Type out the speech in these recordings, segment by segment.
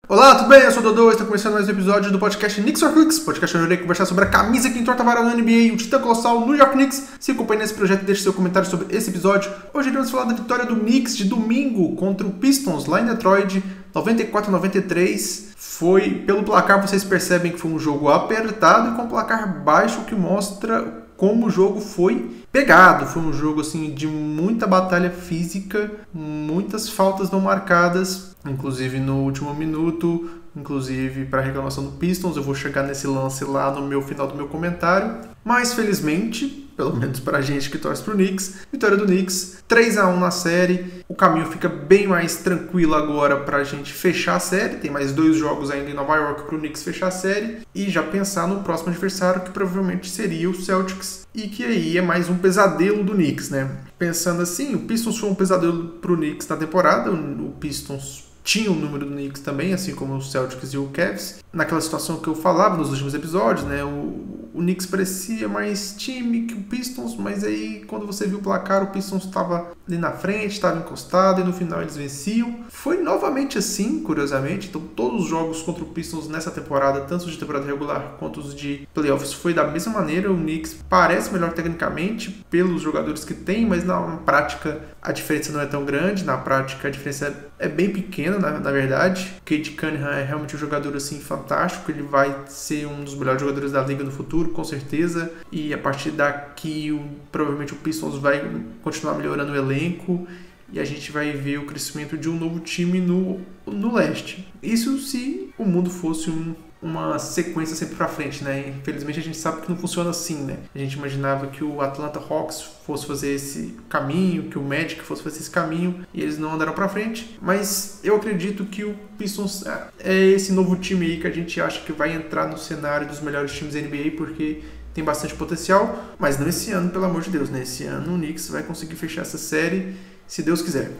Olá, tudo bem? Eu sou o Dodô, está começando mais um episódio do podcast Knicks or Clicks, podcast onde eu irei conversar sobre a camisa que entorta a vara no NBA e o titã colossal New York Knicks. Se acompanha nesse projeto, deixe seu comentário sobre esse episódio. Hoje iremos falar da vitória do Knicks de domingo contra o Pistons lá em Detroit, 94-93. Foi, pelo placar, vocês percebem que foi um jogo apertado e com placar baixo, que mostra como o jogo foi pegado. Foi um jogo assim de muita batalha física, muitas faltas não marcadas, inclusive no último minuto, inclusive para a reclamação do Pistons. Eu vou chegar nesse lance lá no meu final do meu comentário. Mas felizmente, pelo menos para a gente que torce para o Knicks, vitória do Knicks, 3-1 na série. O caminho fica bem mais tranquilo agora para a gente fechar a série. Tem mais 2 jogos ainda em Nova York para o Knicks fechar a série e já pensar no próximo adversário, que provavelmente seria o Celtics, e que aí é mais um pesadelo do Knicks, né? Pensando assim, o Pistons foi um pesadelo para o Knicks na temporada. O Pistons tinha o número do Knicks também, assim como o Celtics e o Cavs. Naquela situação que eu falava nos últimos episódios, né? O Knicks parecia mais time que o Pistons, mas aí quando você viu o placar, o Pistons estava ali na frente, estava encostado e no final eles venciam. Foi novamente assim, curiosamente. Então todos os jogos contra o Pistons nessa temporada, tanto de temporada regular quanto os de playoffs, foi da mesma maneira. O Knicks parece melhor tecnicamente pelos jogadores que tem, mas na prática a diferença não é tão grande. Na prática a diferença é bem pequena, na verdade. O Cade Cunningham é realmente um jogador assim fantástico. Ele vai ser um dos melhores jogadores da liga no futuro, com certeza. E a partir daqui, provavelmente o Pistons vai continuar melhorando o elenco e a gente vai ver o crescimento de um novo time no leste. Isso se o mundo fosse uma sequência sempre pra frente, né? Infelizmente a gente sabe que não funciona assim, né? A gente imaginava que o Atlanta Hawks fosse fazer esse caminho, que o Magic fosse fazer esse caminho, e eles não andaram pra frente. Mas eu acredito que o Pistons é esse novo time aí que a gente acha que vai entrar no cenário dos melhores times da NBA, porque tem bastante potencial, mas não esse ano, pelo amor de Deus, né? Esse ano o Knicks vai conseguir fechar essa série, se Deus quiser.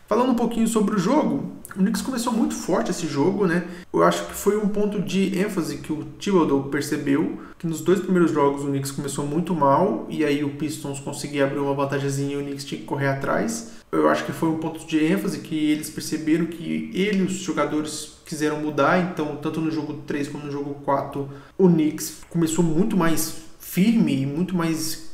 Falando um pouquinho sobre o jogo, o Knicks começou muito forte esse jogo, né? Eu acho que foi um ponto de ênfase que o Thibodeau percebeu, que nos 2 primeiros jogos o Knicks começou muito mal, e aí o Pistons conseguia abrir uma vantagemzinha e o Knicks tinha que correr atrás. Eu acho que foi um ponto de ênfase que eles perceberam que ele e os jogadores quiseram mudar, então tanto no jogo 3 como no jogo 4 o Knicks começou muito mais firme e muito mais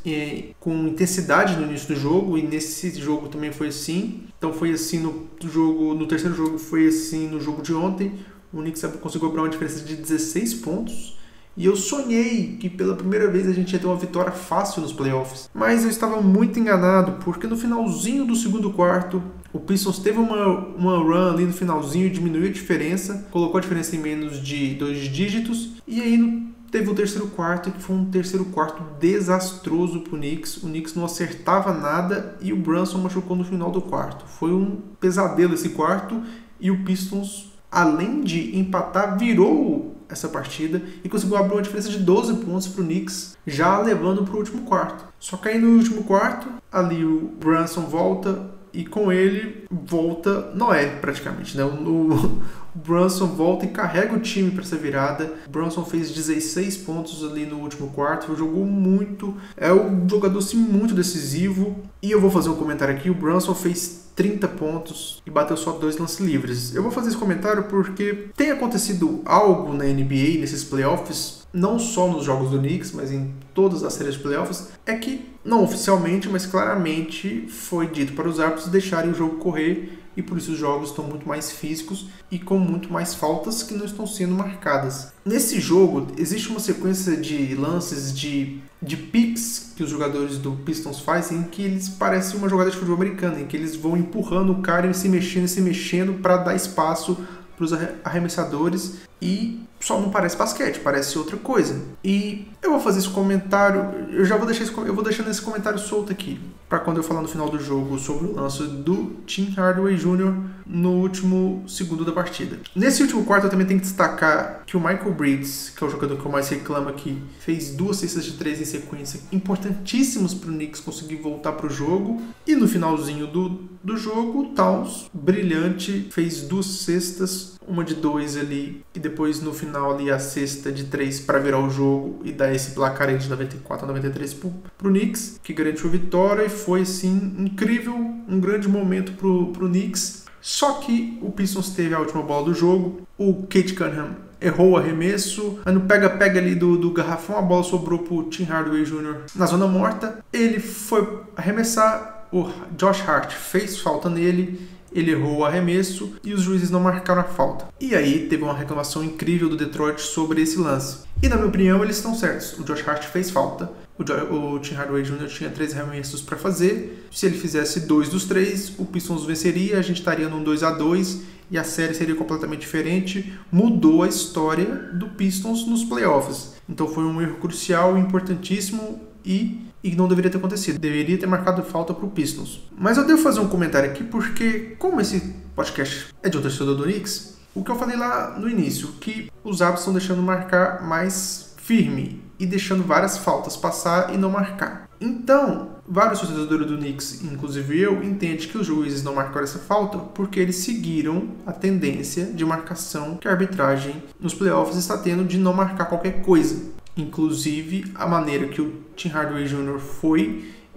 com intensidade no início do jogo, e nesse jogo também foi assim. Então foi assim no terceiro jogo, foi assim no jogo de ontem. O Knicks conseguiu abrir uma diferença de 16 pontos. E eu sonhei que pela primeira vez a gente ia ter uma vitória fácil nos playoffs. Mas eu estava muito enganado, porque no finalzinho do segundo quarto, o Pistons teve uma run ali no finalzinho, diminuiu a diferença, colocou a diferença em menos de 2 dígitos. E aí teve o terceiro quarto, que foi um terceiro quarto desastroso pro Knicks. O Knicks não acertava nada e o Brunson machucou no final do quarto. Foi um pesadelo esse quarto, e o Pistons, além de empatar, virou essa partida e conseguiu abrir uma diferença de 12 pontos pro Knicks, já levando pro último quarto. Só que aí no último quarto, ali o Brunson volta e com ele volta Noé, praticamente, né? O Brunson volta e carrega o time para essa virada. O Brunson fez 16 pontos ali no último quarto, jogou muito, é um jogador sim, muito decisivo. E eu vou fazer um comentário aqui: o Brunson fez 30 pontos e bateu só 2 lances livres. Eu vou fazer esse comentário porque tem acontecido algo na NBA nesses playoffs, não só nos jogos do Knicks, mas em todas as séries de playoffs, é que, não oficialmente, mas claramente foi dito para os árbitros deixarem o jogo correr, e por isso os jogos estão muito mais físicos e com muito mais faltas que não estão sendo marcadas. Nesse jogo, existe uma sequência de lances de picks que os jogadores do Pistons fazem, em que eles parecem uma jogada de futebol americano, em que eles vão empurrando o cara e se mexendo para dar espaço para os arremessadores, e só não parece basquete, parece outra coisa. E eu vou fazer esse comentário, eu vou deixando esse comentário solto aqui, para quando eu falar no final do jogo sobre o lance do Tim Hardaway Jr. no último segundo da partida. Nesse último quarto eu também tenho que destacar que o Michael Bridges, que é o jogador que eu mais reclamo aqui, fez 2 cestas de 3 em sequência, importantíssimos para o Knicks conseguir voltar para o jogo. E no finalzinho do jogo, o Towns, brilhante, fez 2 cestas, uma de 2 ali, e depois no final ali a cesta de 3 para virar o jogo e dar esse placar aí de 94-93 pro Knicks, que garantiu a vitória. E foi assim incrível, um grande momento pro Knicks. Só que o Pistons teve a última bola do jogo, o Cade Cunningham errou o arremesso, aí no pega-pega ali do garrafão, a bola sobrou pro Tim Hardaway Jr. na zona morta, ele foi arremessar, o Josh Hart fez falta nele, ele errou o arremesso e os juízes não marcaram a falta. E aí teve uma reclamação incrível do Detroit sobre esse lance. E na minha opinião eles estão certos, o Josh Hart fez falta, o Tim Hardaway Jr. tinha 3 arremessos para fazer, se ele fizesse 2 dos 3, o Pistons venceria, a gente estaria num 2-2 e a série seria completamente diferente, mudou a história do Pistons nos playoffs. Então foi um erro crucial, importantíssimo e não deveria ter acontecido. Deveria ter marcado falta para o Pistons. Mas eu devo fazer um comentário aqui porque, como esse podcast é de um torcedor do Knicks, o que eu falei lá no início, que os árbitros estão deixando marcar mais firme e deixando várias faltas passar e não marcar. Então, vários torcedores do Knicks, inclusive eu, entendem que os juízes não marcaram essa falta porque eles seguiram a tendência de marcação que a arbitragem nos playoffs está tendo de não marcar qualquer coisa. Inclusive, a maneira que o Tim Hardaway Jr.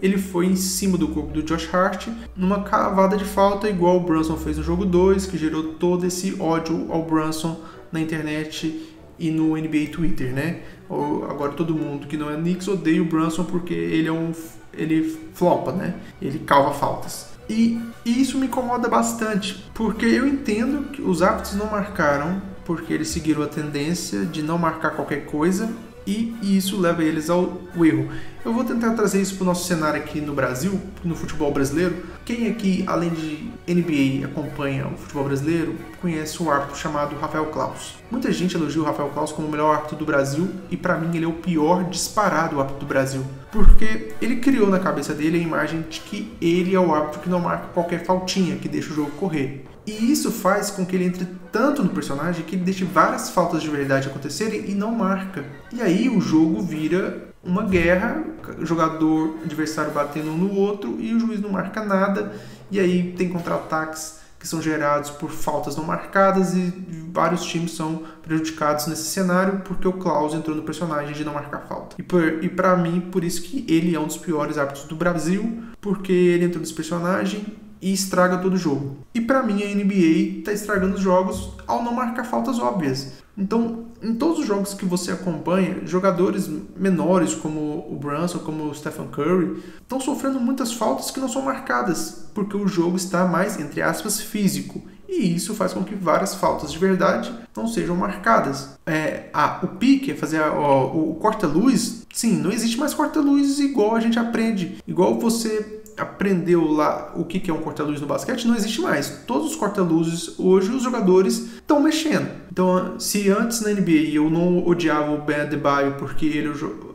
ele foi em cima do corpo do Josh Hart numa cavada de falta, igual o Brunson fez no jogo 2, que gerou todo esse ódio ao Brunson na internet e no NBA Twitter, né? Agora todo mundo que não é Knicks odeia o Brunson porque ele flopa, né? Ele cava faltas. E isso me incomoda bastante, porque eu entendo que os árbitros não marcaram porque eles seguiram a tendência de não marcar qualquer coisa e isso leva eles ao erro. Eu vou tentar trazer isso para o nosso cenário aqui no Brasil, no futebol brasileiro. Quem aqui, além de NBA, acompanha o futebol brasileiro, conhece um árbitro chamado Rafael Claus. Muita gente elogia o Rafael Claus como o melhor árbitro do Brasil e para mim ele é o pior disparado árbitro do Brasil. Porque ele criou na cabeça dele a imagem de que ele é o árbitro que não marca qualquer faltinha, que deixa o jogo correr. E isso faz com que ele entre tanto no personagem que ele deixe várias faltas de verdade acontecerem e não marca. E aí o jogo vira uma guerra, o jogador adversário batendo um no outro e o juiz não marca nada. E aí tem contra-ataques que são gerados por faltas não marcadas e vários times são prejudicados nesse cenário porque o Claus entrou no personagem de não marcar falta. E pra mim, por isso que ele é um dos piores árbitros do Brasil, porque ele entrou nesse personagem e estraga todo o jogo. E pra mim a NBA tá estragando os jogos ao não marcar faltas óbvias. Então, em todos os jogos que você acompanha, jogadores menores como o Brunson, como o Stephen Curry, estão sofrendo muitas faltas que não são marcadas, porque o jogo está mais, entre aspas, físico. E isso faz com que várias faltas de verdade não sejam marcadas. O pique, fazer o corta-luz, sim, não existe mais corta-luz igual a gente aprende. Igual você aprendeu lá o que é um corta-luz no basquete, não existe mais. Todos os corta-luzes, hoje, os jogadores estão mexendo. Então, se antes na NBA eu não odiava o Ben Adebayo porque ele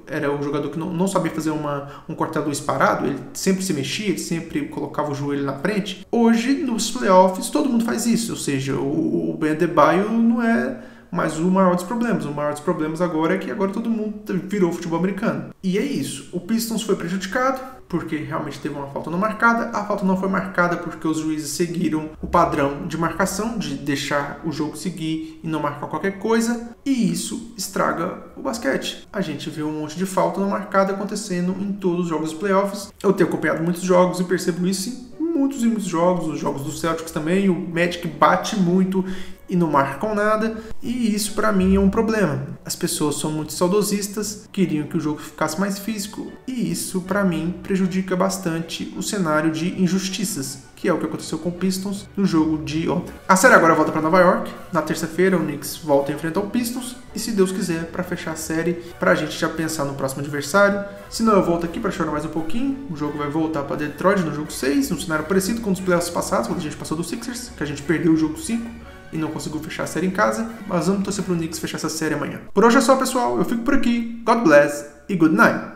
era o jogador que não sabia fazer um corta-luz parado, ele sempre se mexia, ele sempre colocava o joelho na frente. Hoje, nos playoffs, todo mundo faz isso. Ou seja, o Ben Adebayo não é mais o maior dos problemas. O maior dos problemas agora é que agora todo mundo virou futebol americano. E é isso. O Pistons foi prejudicado porque realmente teve uma falta não marcada. A falta não foi marcada porque os juízes seguiram o padrão de marcação, de deixar o jogo seguir e não marcar qualquer coisa. E isso estraga o basquete. A gente vê um monte de falta não marcada acontecendo em todos os jogos dos playoffs. Eu tenho acompanhado muitos jogos e percebo isso em muitos jogos. Os jogos do Celtics também. O Magic bate muito e não marcam nada, e isso pra mim é um problema. As pessoas são muito saudosistas, queriam que o jogo ficasse mais físico, e isso pra mim prejudica bastante o cenário de injustiças, que é o que aconteceu com o Pistons no jogo de ontem. A série agora volta pra Nova York, na terça-feira o Knicks volta a enfrentar o Pistons, e se Deus quiser, pra fechar a série, pra gente já pensar no próximo adversário. Se não, eu volto aqui pra chorar mais um pouquinho, o jogo vai voltar pra Detroit no jogo 6, um cenário parecido com os playoffs passados, quando a gente passou do Sixers, que a gente perdeu o jogo 5, e não conseguiu fechar a série em casa, mas vamos torcer pro Knicks fechar essa série amanhã. Por hoje é só, pessoal. Eu fico por aqui. God bless e good night.